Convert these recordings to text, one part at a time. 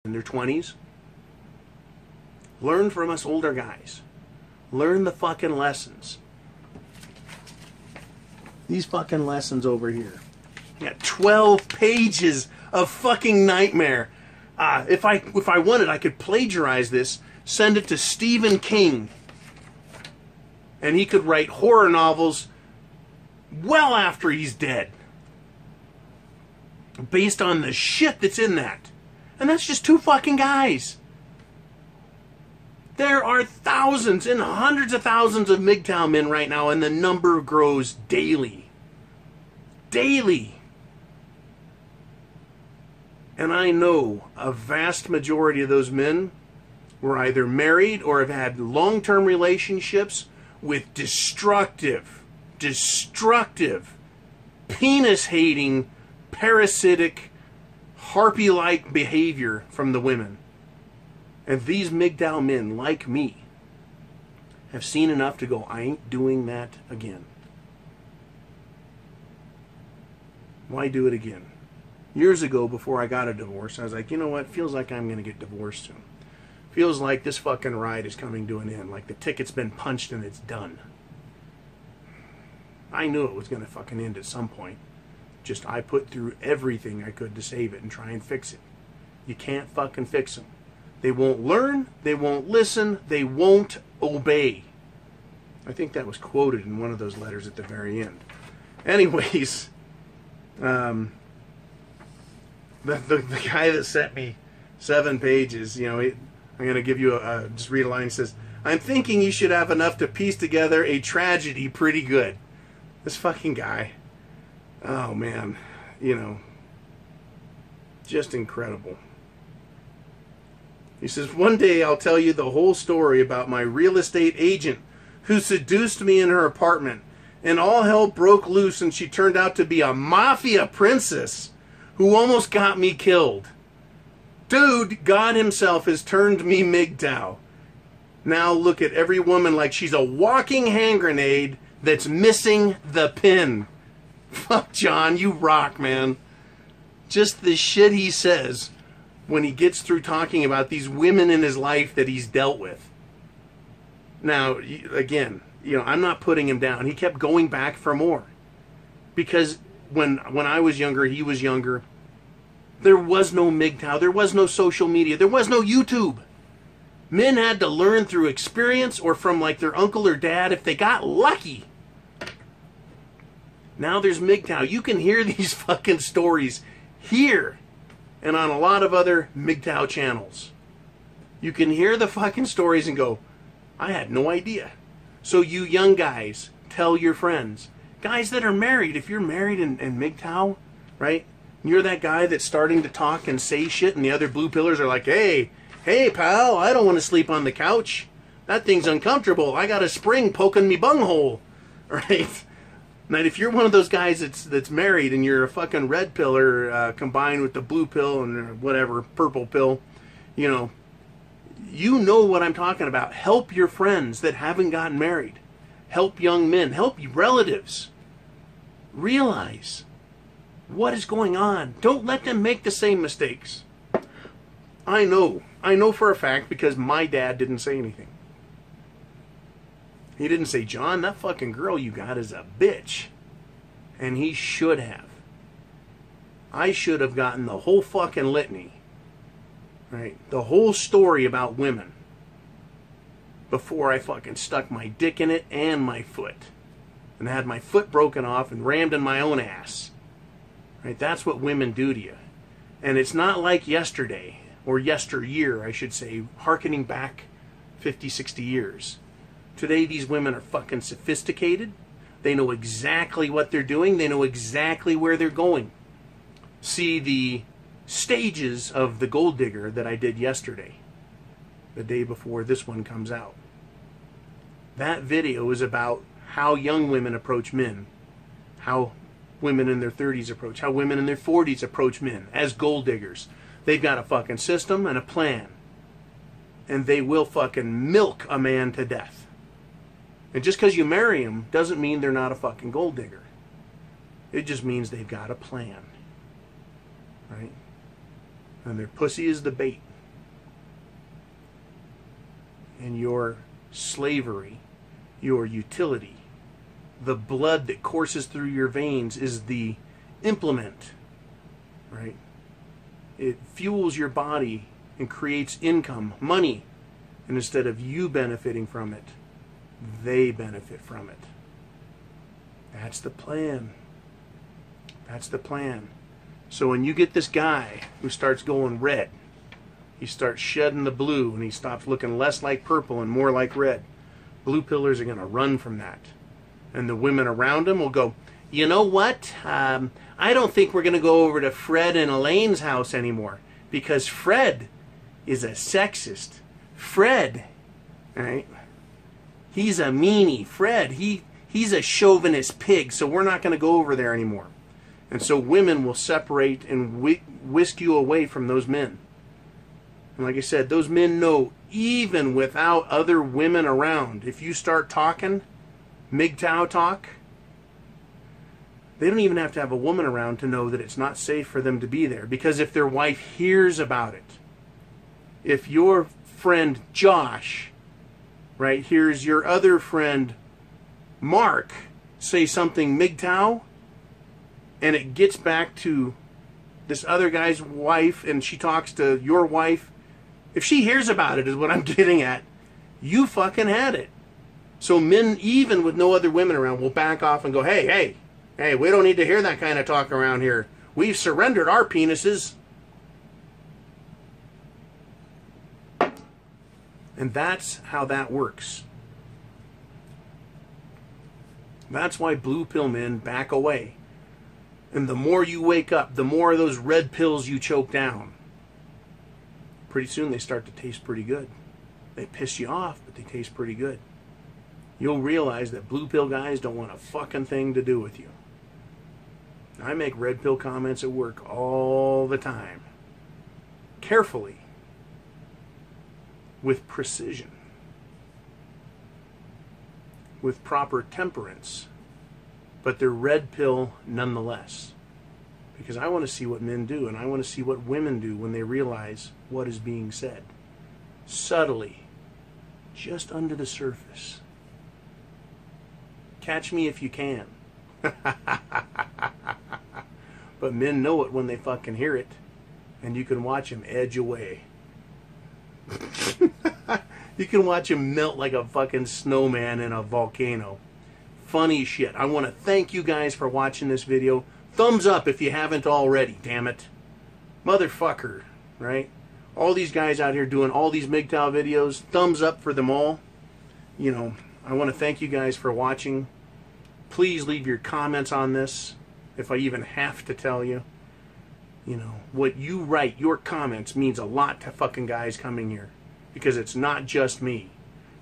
in their 20s. Learn from us older guys. Learn the fucking lessons. These fucking lessons over here. I got 12 pages of fucking nightmare. If I wanted, I could plagiarize this, send it to Stephen King, and he could write horror novels well after he's dead, based on the shit that's in that. And that's just 2 fucking guys. There are thousands and hundreds of thousands of Mgtow men right now, and the number grows daily. Daily. And I know a vast majority of those men were either married or have had long-term relationships with destructive, penis-hating, parasitic, harpy-like behavior from the women. And these Mgtow men, like me, have seen enough to go, I ain't doing that again. Why do it again? Years ago, before I got a divorce, I was like, you know what? Feels like I'm going to get divorced soon. Feels like this fucking ride is coming to an end. Like the ticket's been punched and it's done. I knew it was going to fucking end at some point. Just I put through everything I could to save it and try and fix it. You can't fucking fix them. They won't learn. They won't listen. They won't obey. I think that was quoted in one of those letters at the very end. Anyways, the guy that sent me 7 pages, you know, I'm going to give you just read a line. He says, I'm thinking you should have enough to piece together a tragedy pretty good. This fucking guy. Oh, man. You know, just incredible. He says, one day I'll tell you the whole story about my real estate agent who seduced me in her apartment, and all hell broke loose and she turned out to be a mafia princess who almost got me killed. Dude, God himself has turned me Mgtow. Now look at every woman like she's a walking hand grenade that's missing the pin. Fuck John, you rock, man. Just the shit he says when he gets through talking about these women in his life that he's dealt with. Now, again, you know, I'm not putting him down. He kept going back for more. Because when I was younger, he was younger, there was no Mgtow, there was no social media, there was no YouTube. Men had to learn through experience or from like their uncle or dad if they got lucky. Now there's Mgtow. You can hear these fucking stories here and on a lot of other Mgtow channels. You can hear the fucking stories and go, I had no idea. So you young guys, tell your friends. Guys that are married, if you're married and Mgtow, right? You're that guy that's starting to talk and say shit and the other blue pillars are like, hey pal, I don't want to sleep on the couch. That thing's uncomfortable. I got a spring poking me bunghole. Right? Now, if you're one of those guys that's married and you're a fucking red pillar combined with the blue pill and whatever, purple pill, you know what I'm talking about. Help your friends that haven't gotten married. Help young men. Help relatives. Realize what is going on. Don't let them make the same mistakes. I know for a fact because my dad didn't say anything. He didn't say, John, that fucking girl you got is a bitch. And he should have. I should have gotten the whole fucking litany. Right? The whole story about women. Before I fucking stuck my dick in it and my foot. And had my foot broken off and rammed in my own ass. Right? That's what women do to you. And it's not like yesterday. Or yesteryear, I should say. Hearkening back 50, 60 years. Today, these women are fucking sophisticated. They know exactly what they're doing. They know exactly where they're going. See the stages of the gold digger that I did yesterday, the day before this one comes out. That video is about how young women approach men, how women in their 30s approach, how women in their 40s approach men as gold diggers. They've got a fucking system and a plan. And they will fucking milk a man to death. And just because you marry them doesn't mean they're not a fucking gold digger. It just means they've got a plan. Right? And their pussy is the bait. and your slavery, your utility. The blood that courses through your veins is the implement, right? It fuels your body and creates income, money, and instead of you benefiting from it, they benefit from it. That's the plan. That's the plan. So when you get this guy who starts going red, he starts shedding the blue and he stops looking less like purple and more like red, blue pillars are going to run from that. And the women around him will go, you know what? I don't think we're going to go over to Fred and Elaine's house anymore because Fred is a sexist. Fred, right? He's a meanie. Fred, he's a chauvinist pig, so we're not going to go over there anymore. And so women will separate and whisk you away from those men. And like I said, those men know even without other women around, if you start talking Mgtow talk, they don't even have to have a woman around to know that it's not safe for them to be there. Because if their wife hears about it, if your friend Josh, right, hears your other friend Mark say something Mgtow, and it gets back to this other guy's wife, and she talks to your wife, if she hears about it, is what I'm getting at, you fucking had it. So men, even with no other women around, will back off and go, hey, we don't need to hear that kind of talk around here. We've surrendered our penises. And that's how that works. That's why blue pill men back away. And the more you wake up, the more of those red pills you choke down. Pretty soon they start to taste pretty good. They piss you off, but they taste pretty good. You'll realize that blue pill guys don't want a fucking thing to do with you. I make red pill comments at work all the time. Carefully. With precision. With proper temperance. But they're red pill nonetheless. Because I want to see what men do, and I want to see what women do when they realize what is being said. Subtly. Just under the surface. Catch me if you can. But men know it when they fucking hear it. And you can watch them edge away. You can watch him melt like a fucking snowman in a volcano. Funny shit. I want to thank you guys for watching this video. Thumbs up if you haven't already, damn it. Motherfucker, right? All these guys out here doing all these Mgtow videos. Thumbs up for them all. You know, I want to thank you guys for watching. Please leave your comments on this, if I even have to tell you. You know, what you write, your comments, means a lot to fucking guys coming here. Because it's not just me.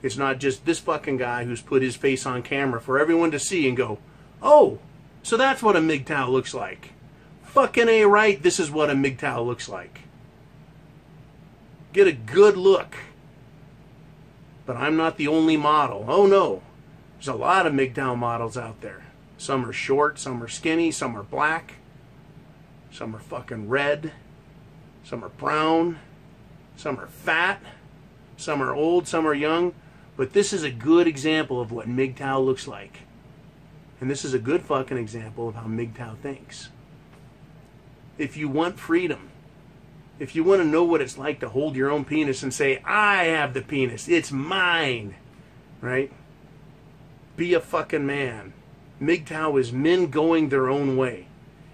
It's not just this fucking guy who's put his face on camera for everyone to see and go, oh, so that's what a Mgtow looks like. Fucking A right, this is what a Mgtow looks like. Get a good look. But I'm not the only model. Oh no. There's a lot of Mgtow models out there. Some are short, some are skinny, some are black. Some are fucking red. Some are brown. Some are fat. Some are old, some are young. But this is a good example of what Mgtow looks like. And this is a good fucking example of how Mgtow thinks. If you want freedom, if you want to know what it's like to hold your own penis and say, I have the penis, it's mine, right? Be a fucking man. Mgtow is men going their own way.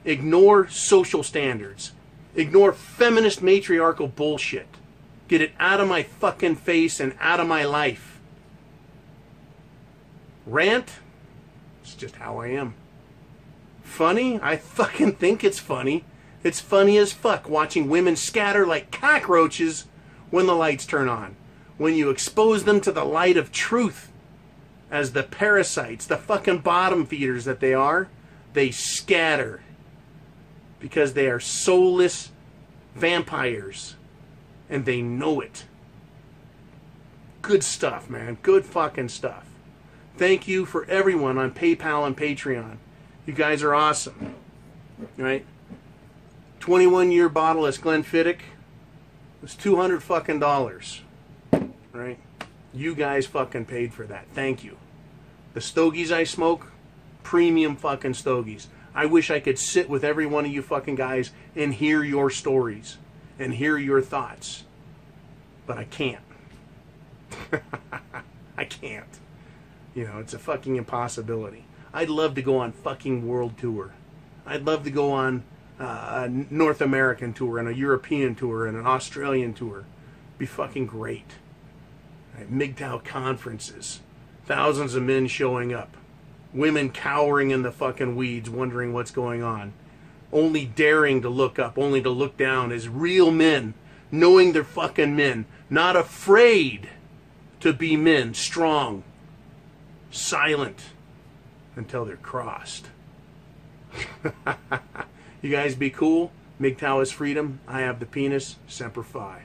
Ignore social standards. Ignore feminist matriarchal bullshit. Get it out of my fucking face and out of my life. Rant? It's just how I am. Funny? I fucking think it's funny. It's funny as fuck watching women scatter like cockroaches when the lights turn on. When you expose them to the light of truth as the parasites, the fucking bottom feeders that they are, they scatter. Because they are soulless vampires. And they know it. Good stuff, man. Good fucking stuff. Thank you for everyone on PayPal and Patreon. You guys are awesome. Right? 21-year bottle of Glenfiddich was $200 fucking dollars. Right? You guys fucking paid for that. Thank you. The stogies I smoke, premium fucking stogies. I wish I could sit with every one of you fucking guys and hear your stories and hear your thoughts. But I can't. I can't. You know, it's a fucking impossibility. I'd love to go on fucking world tour. I'd love to go on a North American tour and a European tour and an Australian tour. Be fucking great. Right? Mgtow conferences. Thousands of men showing up. Women cowering in the fucking weeds wondering what's going on. Only daring to look up, only to look down as real men, knowing they're fucking men. Not afraid to be men, strong, silent, until they're crossed. You guys be cool. Mgtow is freedom. I have the penis. Semper Fi.